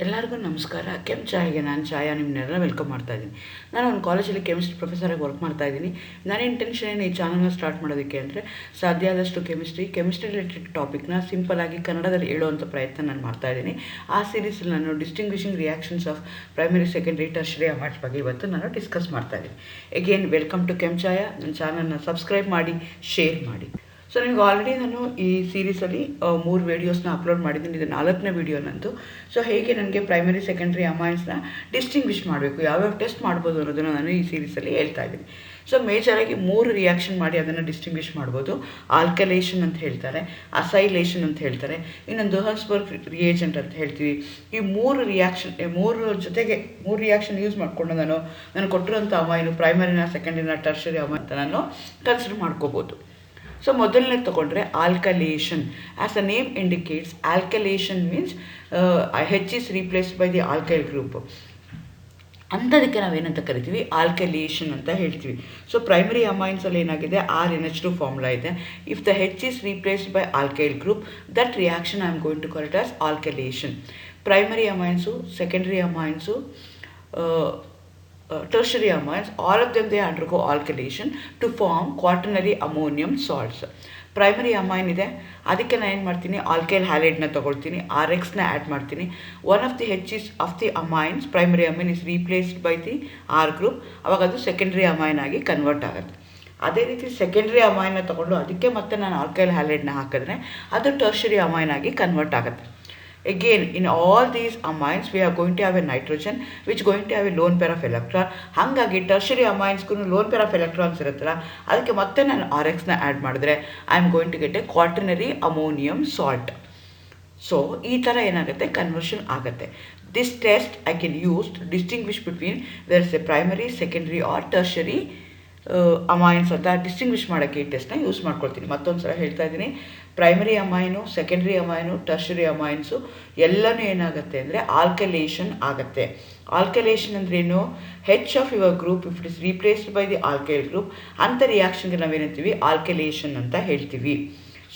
ಎಲ್ಲರಿಗೂ ನಮಸ್ಕಾರ. ಕೆಮ್ ಚಾಯ್ಗೆ ನಾನು ಛಾಯಾ ನಿಮ್ಮನ್ನೆಲ್ಲ ವೆಲ್ಕಮ್ ಮಾಡ್ತಾ ಇದ್ದೀನಿ. ನಾನು ಒಂದು ಕಾಲೇಜಲ್ಲಿ ಕೆಮಿಸ್ಟ್ರಿ ಪ್ರೊಫೆಸರಾಗಿ ವರ್ಕ್ ಮಾಡ್ತಾ ಇದ್ದೀನಿ. ನನ್ನ ಇಂಟೆನ್ಷನ್ ಏನು ಈ ಚಾನಲ್ನ ಸ್ಟಾರ್ಟ್ ಮಾಡೋದಕ್ಕೆ ಅಂದರೆ ಸಾಧ್ಯ ಆದಷ್ಟು ಕೆಮಿಸ್ಟ್ರಿ ರಿಲೇಟೆಡ್ ಟಾಪಿಕ್ನ ಸಿಂಪಲಾಗಿ ಕನ್ನಡದಲ್ಲಿ ಹೇಳುವಂಥ ಪ್ರಯತ್ನ ನಾನು ಮಾಡ್ತಾ ಇದ್ದೀನಿ. ಆ ಸೀರೀಸಲ್ಲಿ ನಾನು distinguishing reactions of primary, secondary, tertiary amines ಬಗ್ಗೆ ಇವತ್ತು ನಾನು ಡಿಸ್ಕಸ್ ಮಾಡ್ತಾ ಇದ್ದೀನಿ. ಎಗೇನ್ ವೆಲ್ಕಮ್ ಟು ಕೆಮ್ ಛಾಯಾ. ನನ್ನ ಚಾನಲ್ನ ಸಬ್ಸ್ಕ್ರೈಬ್ ಮಾಡಿ, ಶೇರ್ ಮಾಡಿ. ಸೊ ನಿಮ್ಗೆ ಆಲ್ರೆಡಿ ನಾನು ಈ ಸೀರೀಸಲ್ಲಿ 3 ವೀಡಿಯೋಸ್ನ ಅಪ್ಲೋಡ್ ಮಾಡಿದ್ದೀನಿ. ಇದು 4ನೇ ವೀಡಿಯೋ ನಂದು. ಸೊ ಹೇಗೆ ನನಗೆ ಪ್ರೈಮರಿ, ಸೆಕೆಂಡ್ರಿ ಅಮೈನ್ಸ್ನ ಡಿಸ್ಟಿಂಗ್ವಿಷ್ ಮಾಡಬೇಕು, ಯಾವ್ಯಾವ ಟೆಸ್ಟ್ ಮಾಡ್ಬೋದು ಅನ್ನೋದನ್ನು ನಾನು ಈ ಸೀರೀಸಲ್ಲಿ ಹೇಳ್ತಾ ಇದ್ದೀನಿ. ಸೊ ಮೇಜರಾಗಿ 3 ರಿಯಾಕ್ಷನ್ ಮಾಡಿ ಅದನ್ನು ಡಿಸ್ಟಿಂಗ್ವಿಷ್ ಮಾಡ್ಬೋದು. ಆಲ್ಕಲೇಷನ್ ಅಂತ ಹೇಳ್ತಾರೆ, ಅಸೈಲೇಷನ್ ಅಂತ ಹೇಳ್ತಾರೆ, ಇನ್ನೊಂದು ಹರ್ಸ್ಬರ್ಗ್ ರಿಯೇಜೆಂಟ್ ಅಂತ ಹೇಳ್ತೀವಿ. ಈ 3 ರಿಯಾಕ್ಷನ್ ಯೂಸ್ ಮಾಡಿಕೊಂಡು ನಾನು ಕೊಟ್ಟಿರೋಂಥ ಅಮೈನು ಪ್ರೈಮರಿನ, ಸೆಕೆಂಡ್ರಿನ, ಟರ್ಷರಿ ಅಮೈನ್ ಅಂತ ನಾನು ಕನ್ಸಿಡರ್ ಮಾಡ್ಕೋಬೋದು. ಸೊ ಮೊದಲನೇ ತೊಗೊಂಡ್ರೆ alkylation. As a name indicates, alkylation means H is replaced by the alkyl group. ಅಂಥದಕ್ಕೆ ನಾವೇನಂತ ಕರಿತೀವಿ, ಆಲ್ಕಲೇಷನ್ ಅಂತ ಹೇಳ್ತೀವಿ. ಸೊ ಪ್ರೈಮರಿ ಅಮೈನ್ಸಲ್ಲಿ ಏನಾಗಿದೆ, RNH2 ಫಾರ್ಮುಲಾ ಇದೆ. If the H is replaced by alkyl group, that reaction I am going to call it as alkylation. Primary amines, secondary amines, tertiary amines, all of them they undergo alkylation to form quaternary ammonium salts. Primary amine ಇದೆ, ಅದಕ್ಕೆ ನಾನು ಏನು ಮಾಡ್ತೀನಿ, alkyl ಹ್ಯಾಲೈಡ್ನ ತೊಗೊಳ್ತೀನಿ, RXನ add ಮಾಡ್ತೀನಿ. One of the H's of the amines, primary amine is replaced by the R group. ಅವಾಗ ಅದು secondary amine ಆಗಿ ಕನ್ವರ್ಟ್ ಆಗುತ್ತೆ. ಅದೇ ರೀತಿ ಸೆಕೆಂಡ್ರಿ ಅಮೈನ್ನ ತೊಗೊಂಡು ಅದಕ್ಕೆ ಮತ್ತೆ ನಾನು ಆಲ್ಕೈಲ್ ಹ್ಯಾಲೈಡ್ನ ಹಾಕಿದ್ರೆ ಅದು ಟರ್ಷರಿ ಅಮೈನ್ ಆಗಿ ಕನ್ವರ್ಟ್ ಆಗುತ್ತೆ. Again, in all these amines, we are going to have a nitrogen which is going to have a lone pair of electron. ಹಾಗಾಗಿ ಟರ್ಷರಿ ಅಮೈನ್ಸ್ಗೂ ಲೋನ್ ಪೇರ್ ಆಫ್ ಎಲೆಕ್ಟ್ರಾನ್ಸ್ ಇರುತ್ತಲ್ಲ, ಅದಕ್ಕೆ ಮತ್ತೆ ನಾನು RXನ ಆ್ಯಡ್ ಮಾಡಿದ್ರೆ I am going to get a quaternary ammonium salt. So ಈ ಥರ ಏನಾಗುತ್ತೆ, ಕನ್ವರ್ಷನ್ ಆಗುತ್ತೆ. This test I can use to distinguish between where is a primary, secondary or tertiary amines ಅಂತ ಡಿಸ್ಟಿಂಗ್ವಿಷ್ ಮಾಡೋಕ್ಕೆ ಈ ಟೆಸ್ಟ್ನ ಯೂಸ್ ಮಾಡ್ಕೊಳ್ತೀನಿ. ಮತ್ತೊಂದು ಸಲ ಹೇಳ್ತಾ ಇದ್ದೀನಿ, primary amine, secondary amine, tertiary amines ಎಲ್ಲನೂ ಏನಾಗುತ್ತೆ ಅಂದರೆ ಆಲ್ಕಲೇಷನ್ ಆಗುತ್ತೆ. ಆಲ್ಕಲೇಷನ್ ಅಂದ್ರೇನು, H of your group if it is replaced by the alkyl group, ಅಂಥ ರಿಯಾಕ್ಷನ್ಗೆ ನಾವೇನಂತೀವಿ, ಆಲ್ಕಲೇಷನ್ ಅಂತ ಹೇಳ್ತೀವಿ.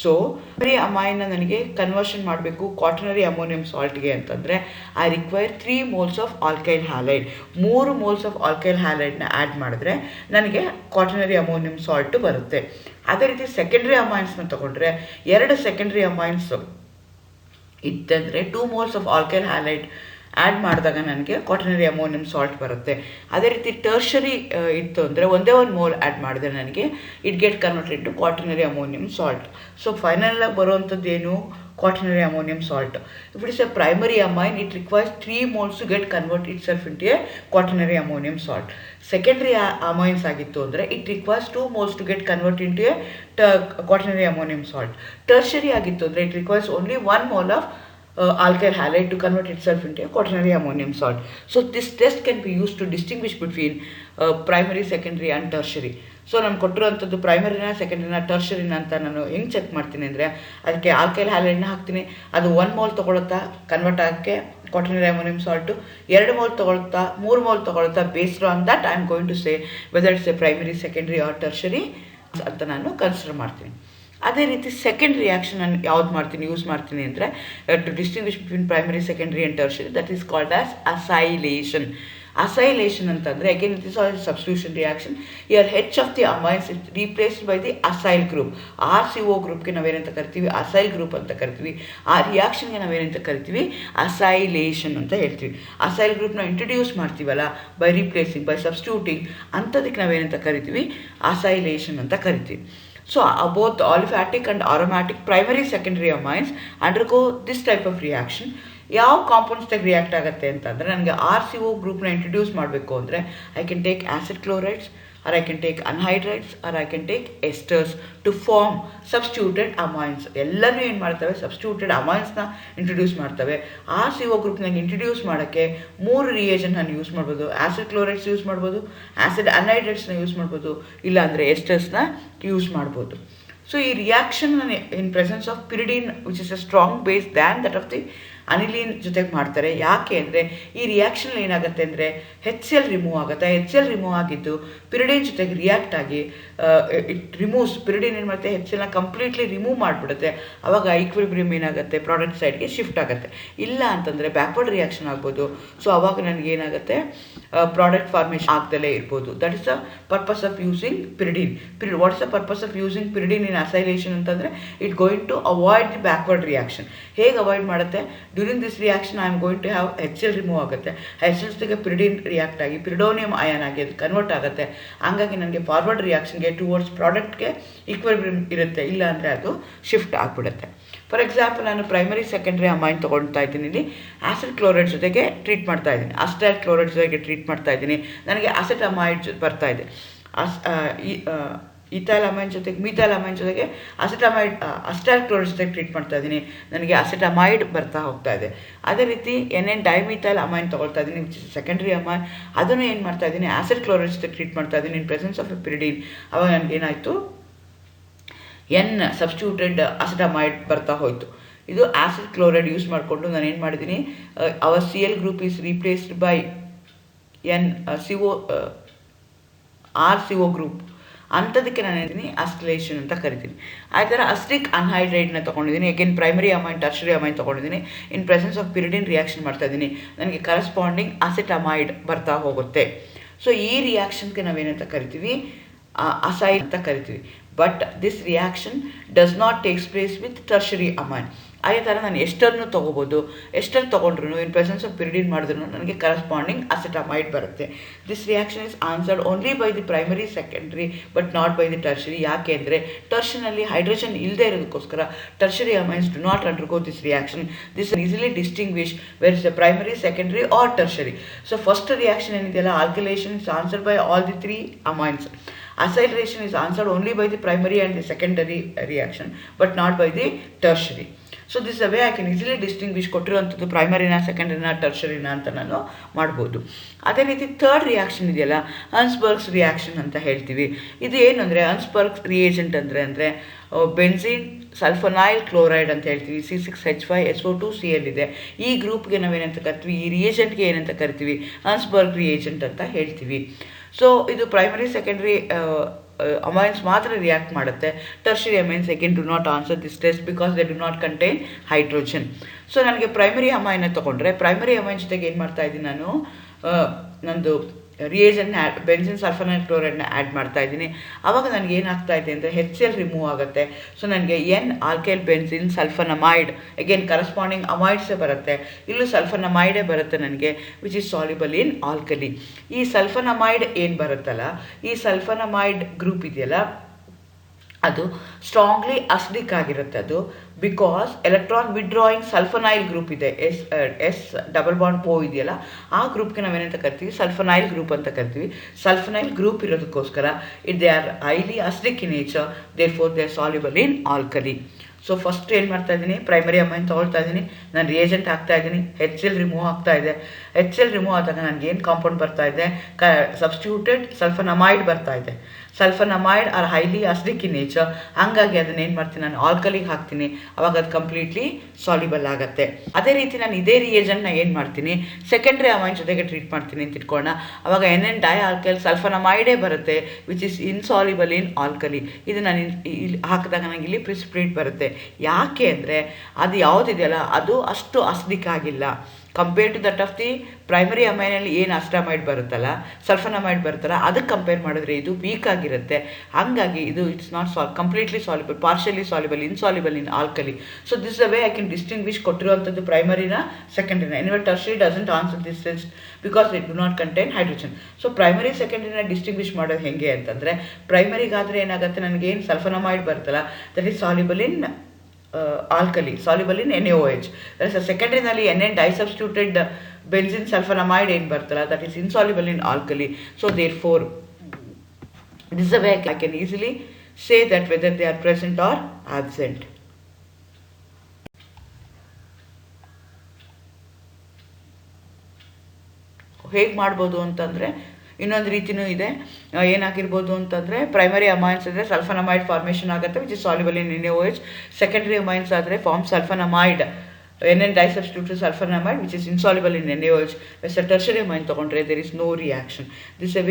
ಸೊ ಪ್ರೈಮರಿ ಅಮೈನ್ನ ನನಗೆ ಕನ್ವರ್ಷನ್ ಮಾಡಬೇಕು ಕ್ವಾಟರ್ನರಿ ಅಮೋನಿಯಂ ಸಾಲ್ಟ್ಗೆ ಅಂತಂದರೆ I require 3 moles of alkyl halide. 3 moles of alkyl ಹ್ಯಾಲೈಡ್ನ ಆ್ಯಡ್ ಮಾಡಿದ್ರೆ ನನಗೆ ಕ್ವಾಟರ್ನರಿ ಅಮೋನಿಯಂ ಸಾಲ್ಟು ಬರುತ್ತೆ. ಅದೇ ರೀತಿ ಸೆಕೆಂಡ್ರಿ ಅಮೈನ್ಸ್ನ ತೊಗೊಂಡ್ರೆ 2 ಸೆಕೆಂಡ್ರಿ ಅಮೈನ್ಸ್ ಇತ್ತಂದರೆ 2 moles of alkyl halide add ಮಾಡಿದಾಗ ನನಗೆ ಕ್ವಾಟರ್ನರಿ ಅಮೋನಿಯಂ ಸಾಲ್ಟ್ ಬರುತ್ತೆ. ಅದೇ ರೀತಿ ಟರ್ಷರಿ ಇತ್ತು ಅಂದರೆ ಒಂದೇ 1 mole ಆ್ಯಡ್ ಮಾಡಿದ್ರೆ ನನಗೆ it get converted to quaternary ammonium salt. So ಫೈನಲಾಗಿ ಬರುವಂಥದ್ದು ಏನು, quaternary ammonium salt. If it is a primary amine, it requires 3 moles to get convert itself into a quaternary ammonium salt. Secondary amines ಆಗಿತ್ತು ಅಂದರೆ it requires 2 moles to get convert into a quaternary ammonium salt. Tertiary ಆಗಿತ್ತು ಅಂದರೆ it requires only 1 mole of alkyl halide to convert itself into a quaternary ammonium salt. So this test can be used to distinguish between primary, secondary and tertiary. So ನಾನು ಕೊಟ್ಟಿರೋಂಥದ್ದು ಪ್ರೈಮರಿನ, ಸೆಕೆಂಡ್ರಿನ, ಟರ್ಷರಿನ ಅಂತ ನಾನು ಹೆಂಗೆ check ಮಾಡ್ತೀನಿ ಅಂದರೆ ಅದಕ್ಕೆ alkyl ಹ್ಯಾಲೈಡ್ನ ಹಾಕ್ತೀನಿ. ಅದು 1 mole ತೊಗೊಳುತ್ತಾ ಕನ್ವರ್ಟ್ ಆಗೋಕ್ಕೆ ಕ್ವಾಟರ್ನರಿ ಅಮೋನಿಯಂ ಸಾಲ್ಟು, 2 mole ತೊಗೊಳುತ್ತಾ, 3 mole ತೊಗೊಳುತ್ತಾ, based on that I am going to say whether it's a primary, secondary or tertiary ಅಂತ ನಾನು ಕನ್ಸಿಡರ್ ಮಾಡ್ತೀನಿ. ಅದೇ ರೀತಿ ಸೆಕೆಂಡ್ ರಿಯಾಕ್ಷನ್ ನಾನು ಯಾವ್ದು ಯೂಸ್ ಮಾಡ್ತೀನಿ ಅಂದರೆ to distinguish between primary, secondary and tertiary, that is called as acylation. Acylation ಅಂತಂದರೆ again it is all substitution reaction. Here H of the amines is replaced by the acyl group. RCO ಗ್ರೂಪ್ಗೆ ನಾವೇನಂತ ಕರಿತೀವಿ, acyl group ಅಂತ ಕರಿತೀವಿ. ಆ ರಿಯಾಕ್ಷನ್ಗೆ ನಾವೇನಂತ ಕರಿತೀವಿ, acylation ಅಂತ ಹೇಳ್ತೀವಿ. ಅಸೈಲ್ ಗ್ರೂಪ್ನ ಇಂಟ್ರೊಡ್ಯೂಸ್ ಮಾಡ್ತೀವಲ್ಲ ಬೈ ರೀಪ್ಲೇಸಿಂಗ್, ಬೈ ಸಬ್ಸ್ಟಿಟ್ಯೂಟಿಂಗ್, ಅಂಥದಕ್ಕೆ ನಾವೇನಂತ ಕರಿತೀವಿ, ಅಸೈಲೇಷನ್ ಅಂತ ಕರಿತೀವಿ. So both aliphatic and aromatic primary, secondary amines undergo this type of reaction. ಯಾವ ಕಾಂಪೌಂಡ್ಸ್ದಾಗ ರಿಯಾಕ್ಟ್ ಆಗುತ್ತೆ ಅಂತಂದರೆ ನನಗೆ RCO ಗ್ರೂಪ್ನ ಇಂಟ್ರೊಡ್ಯೂಸ್ ಮಾಡಬೇಕು ಅಂದರೆ I can take acid chlorides, or I can take anhydrides, or I can take esters to form substituted amines. ಎಲ್ಲನೂ ಏನು ಮಾಡ್ತವೆ, ಸಬ್ಸ್ಟಿಟ್ಯೂಟೆಡ್ ಅಮೈನ್ಸ್ನ ಇಂಟ್ರೊಡ್ಯೂಸ್ ಮಾಡ್ತವೆ. RCO ಗ್ರೂಪ್ನಾಗ ಇಂಟ್ರೊಡ್ಯೂಸ್ ಮಾಡೋಕ್ಕೆ 3 ರಿಯೇಜೆಂಟ್ ನಾನು ಯೂಸ್ ಮಾಡ್ಬೋದು. ಆ್ಯಸಿಡ್ ಕ್ಲೋರೈಡ್ಸ್ ಯೂಸ್ ಮಾಡ್ಬೋದು, ಆ್ಯಸಿಡ್ ಅನಹೈಡ್ರೈಡ್ಸ್ನ ಯೂಸ್ ಮಾಡ್ಬೋದು, ಇಲ್ಲಾಂದರೆ ಎಸ್ಟರ್ಸ್ನ ಯೂಸ್ ಮಾಡ್ಬೋದು. ಸೊ ಈ reaction in presence of pyridine which is a strong base than that of the aniline ಜೊತೆಗೆ ಮಾಡ್ತಾರೆ. ಯಾಕೆ ಅಂದರೆ ಈ ರಿಯಾಕ್ಷನ್ ಏನಾಗುತ್ತೆ ಅಂದರೆ HCl ರಿಮೂವ್ ಆಗುತ್ತೆ. HCl ರಿಮೂವ್ ಆಗಿದ್ದು ಪಿರಿಡಿನ್ ಜೊತೆಗೆ ರಿಯಾಕ್ಟ್ ಆಗಿ ಇಟ್ ರಿಮೂವ್ಸ್, ಪಿರಿಡಿನ್ ಏನು ಮಾಡುತ್ತೆ HClನ ಕಂಪ್ಲೀಟ್ಲಿ ರಿಮೂವ್ ಮಾಡಿಬಿಡುತ್ತೆ. ಆವಾಗ ಈಕ್ವಿಲಿಬ್ರಿಯಮ್ ಏನಾಗುತ್ತೆ ಪ್ರಾಡಕ್ಟ್ ಸೈಡ್ಗೆ ಶಿಫ್ಟ್ ಆಗುತ್ತೆ. ಇಲ್ಲ ಅಂತಂದರೆ ಬ್ಯಾಕ್ವರ್ಡ್ ರಿಯಾಕ್ಷನ್ ಆಗ್ಬೋದು. ಸೊ ಅವಾಗ ನನಗೆ ಏನಾಗುತ್ತೆ ಪ್ರಾಡಕ್ಟ್ ಫಾರ್ಮೇಷನ್ ಆಗ್ದಲೇ ಇರ್ಬೋದು. That is the purpose of using pyridine. What is the purpose of using pyridine in acylation ಅಂತಂದರೆ it going to avoid the backward reaction. ಹೇಗೆ ಅವಾಯ್ಡ್ ಮಾಡುತ್ತೆ? During this reaction I am going to have HCl remove ಆಗುತ್ತೆ. HCl ಜೊತೆಗೆ ಪಿರಿಡಿನ್ react ಆಗಿ ಪಿರಿಡೋನಿಯಂ ion ಆಗಿ ಅದು convert ಆಗುತ್ತೆ. ಹಂಗಾಗಿ ನನಗೆ ಫಾರ್ವರ್ಡ್ ರಿಯಾಕ್ಷನ್ಗೆ ಟುವರ್ಡ್ಸ್ ಪ್ರಾಡಕ್ಟ್ಗೆ ಈಕ್ವಿಲಿಬ್ರಿಯಮ್ ಇರುತ್ತೆ. ಇಲ್ಲ ಅಂದರೆ ಅದು ಶಿಫ್ಟ್ ಆಗಿಬಿಡುತ್ತೆ. ಫಾರ್ ಎಕ್ಸಾಂಪಲ್ ನಾನು ಪ್ರೈಮರಿ ಸೆಕೆಂಡ್ರಿ ಅಮೈನ್ ತೊಗೊಳ್ತಾ ಇದ್ದೀನಿ. ಇಲ್ಲಿ ಆಸಿಡ್ ಕ್ಲೋರೈಡ್ ಜೊತೆಗೆ ಟ್ರೀಟ್ ಮಾಡ್ತಾ ಇದ್ದೀನಿ, ಅಸ್ಟೈಲ್ ಕ್ಲೋರೈಡ್ ಜೊತೆಗೆ ಟ್ರೀಟ್ ಮಾಡ್ತಾ ಇದ್ದೀನಿ. ನನಗೆ ಅಸೆಟಮೈಡ್ ಬರ್ತಾ ಇದೆ. ಈಥೈಲ್ ಅಮೈನ್ ಜೊತೆಗೆ ಮೀಥೈಲ್ ಅಮೈನ್ ಜೊತೆಗೆ ಅಸ್ಟೈಲ್ ಕ್ಲೋರೈಡ್ ಜೊತೆಗೆ ಟ್ರೀಟ್ ಮಾಡ್ತಾ ಇದ್ದೀನಿ. ನನಗೆ ಅಸೆಟಮೈಡ್ ಬರ್ತಾ ಹೋಗ್ತಾ ಇದೆ. ಅದೇ ರೀತಿ NN ಡೈಮಿಥೈಲ್ ಅಮೈನ್ ತೊಗೊಳ್ತಾ ಇದ್ದೀನಿ, ಸೆಕೆಂಡ್ರಿ ಅಮೈನ್. ಅದನ್ನು ಏನು ಮಾಡ್ತಾ ಇದ್ದೀನಿ ಆಸಿಡ್ ಕ್ಲೋರೈಡ್ ಜೊತೆ ಟ್ರೀಟ್ ಮಾಡ್ತಾ ಇದ್ದೀನಿ ಇನ್ ಪ್ರೆಸೆನ್ಸ್ ಆಫ್ ಎ ಪಿರಿಡಿನ್. ಅವಾಗ ನನಗೇನಾಯಿತು N ಸಬ್ಸ್ಟಿಟ್ಯೂಟೆಡ್ ಅಸೆಟಮೈಡ್ ಬರ್ತಾ ಹೋಯಿತು. ಇದು ಆಸಿಡ್ ಕ್ಲೋರೈಡ್ ಯೂಸ್ ಮಾಡಿಕೊಂಡು ನಾನು ಏನು ಮಾಡಿದ್ದೀನಿ, our Cl group is replaced by RCO group. ಅಂಥದಕ್ಕೆ ನಾನು ಹೇಳ್ತೀನಿ ಆಲ್ಕೈಲೇಷನ್ ಅಂತ ಕರಿತೀನಿ. ಆ ಥರ ಅಸ್ಟಿಕ್ ಅನ್ಹೈಡ್ರೈಡ್ನ ತೊಗೊಂಡಿದ್ದೀನಿ. Again primary amine tertiary amine ತೊಗೊಂಡಿದ್ದೀನಿ. ಇನ್ ಪ್ರೆಸೆನ್ಸ್ ಆಫ್ ಪಿರಿಡಿನ್ ರಿಯಾಕ್ಷನ್ ಮಾಡ್ತಾ ಇದ್ದೀನಿ. ನನಗೆ ಕರೆಸ್ಪಾಂಡಿಂಗ್ ಅಸೆಟಮೈಡ್ ಬರ್ತಾ ಹೋಗುತ್ತೆ. ಸೊ ಈ ರಿಯಾಕ್ಷನ್ಗೆ ನಾವೇನಂತ ಕರಿತೀವಿ ಅಸೈಲ್ ಅಂತ ಕರಿತೀವಿ. But this reaction does not takes place with tertiary amine. ಅದೇ ಥರ ನಾನು ಎಸ್ಟರ್ನು ತೊಗೋಬೋದು. ಎಸ್ಟರ್ ತೊಗೊಂಡ್ರು ಇನ್ ಪ್ರೆಸೆನ್ಸ್ ಆಫ್ ಪಿರಿಡಿನ್ ಮಾಡಿದ್ರು ನನಗೆ ಕರೆಸ್ಪಾಂಡಿಂಗ್ ಅಸೆಟಮೈಡ್ ಬರುತ್ತೆ. This reaction is answered only by the primary secondary but not by the tertiary. ಯಾಕೆ ಅಂದರೆ ಟರ್ಷನಲ್ಲಿ ಹೈಡ್ರೋಜನ್ ಇಲ್ಲದೆ ಇರೋದಕ್ಕೋಸ್ಕರ tertiary amines do not undergo this reaction. This easily distinguish where is the primary secondary or tertiary. So first reaction ಏನಿದೆಯಲ್ಲ alkylation is answered by all the 3 amines. Acylation is answered only by the primary and the secondary reaction but not by the tertiary. So this is a way I can easily distinguish ಕೊಟ್ಟಿರುವಂಥದ್ದು ಪ್ರೈಮರಿನ ಸೆಕೆಂಡರಿನ ಟರ್ಷರಿನ ಅಂತ ನಾನು ಮಾಡ್ಬೋದು. ಅದೇ ರೀತಿ third reaction ಇದೆಯಲ್ಲ ಹನ್ಸ್ಬರ್ಗ್ಸ್ reaction ಅಂತ ಹೇಳ್ತೀವಿ. ಇದು ಏನು ಅಂದರೆ ಹನ್ಸ್ಬರ್ಗ್ಸ್ ರಿಯೇಜೆಂಟ್ ಅಂದರೆ ಬೆನ್ಝೀನ್ ಸಲ್ಫನೈಲ್ ಕ್ಲೋರೈಡ್ ಅಂತ ಹೇಳ್ತೀವಿ. C6H5SO2Cl ಇದೆ. ಈ ಗ್ರೂಪ್ಗೆ ನಾವೇನಂತ ಕರಿತೀವಿ, ಈ ರಿಯೇಜೆಂಟ್ಗೆ ಏನಂತ ಕರಿತೀವಿ ಹನ್ಸ್ಬರ್ಗ್ ರಿಯೇಜೆಂಟ್ ಅಂತ ಹೇಳ್ತೀವಿ. ಸೊ ಇದು ಪ್ರೈಮರಿ ಸೆಕೆಂಡ್ರಿ ಅಮೈನ್ಸ್ ಮಾತ್ರ ರಿಯಾಕ್ಟ್ ಮಾಡುತ್ತೆ. Tertiary amines again do not answer this test because they do not contain hydrogen. So ನನಗೆ ಪ್ರೈಮರಿ ಅಮೈನ ತೊಗೊಂಡ್ರೆ ಪ್ರೈಮರಿ ಅಮೈನ್ ಜೊತೆಗೆ ಏನು ಮಾಡ್ತಾ ಇದ್ದೀನಿ ನಾನು ನಂದು ರಿಯೇಜೆಂಟ್ನ ಬೆನ್ಝೀನ್ ಸಲ್ಫನೈಲ್ ಕ್ಲೋರೈಡ್ನ ಆ್ಯಡ್ ಮಾಡ್ತಾ ಇದ್ದೀನಿ. ಆವಾಗ ನನಗೆ ಏನಾಗ್ತಾ ಇದೆ ಅಂದರೆ HCl ರಿಮೂವ್ ಆಗುತ್ತೆ. ಸೊ ನನಗೆ N alkyl benzene sulfonamide again corresponding ಅಮೈಡ್ಸೇ ಬರುತ್ತೆ. ಇಲ್ಲೂ ಸಲ್ಫನಮೈಡೇ ಬರುತ್ತೆ ನನಗೆ which is soluble in alkali. ಈ ಸಲ್ಫನಮೈಡ್ ಏನು ಬರುತ್ತಲ್ಲ, ಈ ಸಲ್ಫನಮೈಡ್ ಗ್ರೂಪ್ ಇದೆಯಲ್ಲ ಅದು ಸ್ಟ್ರಾಂಗ್ಲಿ ಅಸಿಡಿಕ್ ಆಗಿರುತ್ತೆ. ಅದು ಬಿಕಾಸ್ ಎಲೆಕ್ಟ್ರಾನ್ ವಿಡ್ರಾಯಿಂಗ್ ಸಲ್ಫನೈಲ್ ಗ್ರೂಪ್ ಇದೆ, S ಡಬಲ್ ಬಾಂಡ್ O ಇದೆಯಲ್ಲ ಆ ಗ್ರೂಪ್ಗೆ ನಾವೇನಂತ ಕರಿತೀವಿ ಸಲ್ಫನೈಲ್ ಗ್ರೂಪ್ ಅಂತ ಕರಿತೀವಿ. ಸಲ್ಫನೈಲ್ ಗ್ರೂಪ್ ಇರೋದಕ್ಕೋಸ್ಕರ they are highly acidic in nature, therefore they are soluble in alkali. So first ಏನು ಮಾಡ್ತಾ ಇದ್ದೀನಿ ಪ್ರೈಮರಿ ಅಮೈನ್ ತೊಗೊಳ್ತಾ ಇದ್ದೀನಿ, ನಾನು ರಿಯೇಜೆಂಟ್ ಹಾಕ್ತಾ ಇದ್ದೀನಿ, HCl ರಿಮೂವ್ ಆಗ್ತಾ ಇದೆ. HCl ರಿಮೂವ್ ಆದಾಗ ನನಗೆ ಏನು ಕಾಂಪೌಂಡ್ ಬರ್ತಾ ಇದೆ ಸಬ್ಸ್ಟಿಟ್ಯೂಟೆಡ್ ಸಲ್ಫನಮೈಡ್ ಬರ್ತಾ ಇದೆ. Sulfonamide are highly acidic in nature. ಹಾಗಾಗಿ ಅದನ್ನ ಏನು ಮಾಡ್ತೀನಿ ನಾನು ಆಲ್ಕಲಿಗೆ ಹಾಕ್ತೀನಿ, ಅವಾಗ ಅದು ಕಂಪ್ಲೀಟ್ಲಿ ಸಾಲ್ಯುಬಲ್ ಆಗುತ್ತೆ. ಅದೇ ರೀತಿ ನಾನು ಇದೇ ರಿಯೇಜೆಂಟ್ನ ಏನು ಮಾಡ್ತೀನಿ ಸೆಕೆಂಡ್ರಿ ಅಮೈನ್ ಜೊತೆಗೆ ಟ್ರೀಟ್ ಮಾಡ್ತೀನಿ ಅಂತ ಇಟ್ಕೊಳ್ಳೋಣ. ಅವಾಗ NN ಡೈ ಆಲ್ಕೈಲ್ ಸಲ್ಫನಮೈಡೇ ಬರುತ್ತೆ which is insoluble in alkali. ಇದು ನಾನು ಇಲ್ಲಿ ಹಾಕಿದಾಗ ನನಗೆ ಇಲ್ಲಿ ಪ್ರಿಸಿಪಿಟೇಟ್ ಬರುತ್ತೆ. ಯಾಕೆ ಅಂದರೆ ಅದು ಯಾವುದಿದೆಯಲ್ಲ ಅದು ಅಷ್ಟು ಅಸಿಡಿಕ್ ಆಗಿಲ್ಲ compare to that of the primary ಅಮೈನಲ್ಲಿ ಏನು ಅಸ್ಟಮೈಡ್ ಬರುತ್ತಲ್ಲ ಸಲ್ಫನಮೈಡ್ ಬರುತ್ತಲ್ಲ ಅದಕ್ಕೆ ಕಂಪೇರ್ ಮಾಡಿದ್ರೆ ಇದು ವೀಕ್ ಆಗಿರುತ್ತೆ. ಹಾಗಾಗಿ ಇದು it's not completely soluble, partially soluble, insoluble in alkali. So this the way I can distinguish ಕೊಟ್ಟಿರುವಂಥದ್ದು ಪ್ರೈಮರಿನ ಸೆಕೆಂಡ್ರಿನ. Anyway tertiary doesn't answer this test because it do not contain hydrogen. So primary ಸೆಕೆಂಡ್ರಿನ distinguish ಮಾಡೋದು ಹೇಗೆ ಅಂತಂದರೆ ಪ್ರೈಮರಿಗಾದರೆ ಏನಾಗುತ್ತೆ ನನಗೇನು ಸಲ್ಫನಮೈಡ್ ಬರುತ್ತಲ್ಲ that is soluble in alkali, soluble in NaOH. Whereas a secondary NN disubstituted benzene sulfonamide ಏನು ಬರ್ತಲ್ಲ that is insoluble in alkali. So therefore this is a way I can easily say that whether they are present or absent. ಹೇಗೆ ಮಾಡ್ಬೋದು ಅಂತಂದರೆ ಇನ್ನೊಂದು ರೀತಿಯೂ ಇದೆ. ಏನಾಗಿರ್ಬೋದು ಅಂತಂದರೆ primary amines ಅಂದರೆ ಸಲ್ಫನಮೈಡ್ ಫಾರ್ಮೇಷನ್ ಆಗುತ್ತೆ which is soluble in NaOH. Secondary amines ಆದರೆ form ಸಲ್ಫನಮೈಡ್ NN disubstitute sulfonamide which is insoluble in NaOH. Whereas a tertiary amine there is no reaction. This is a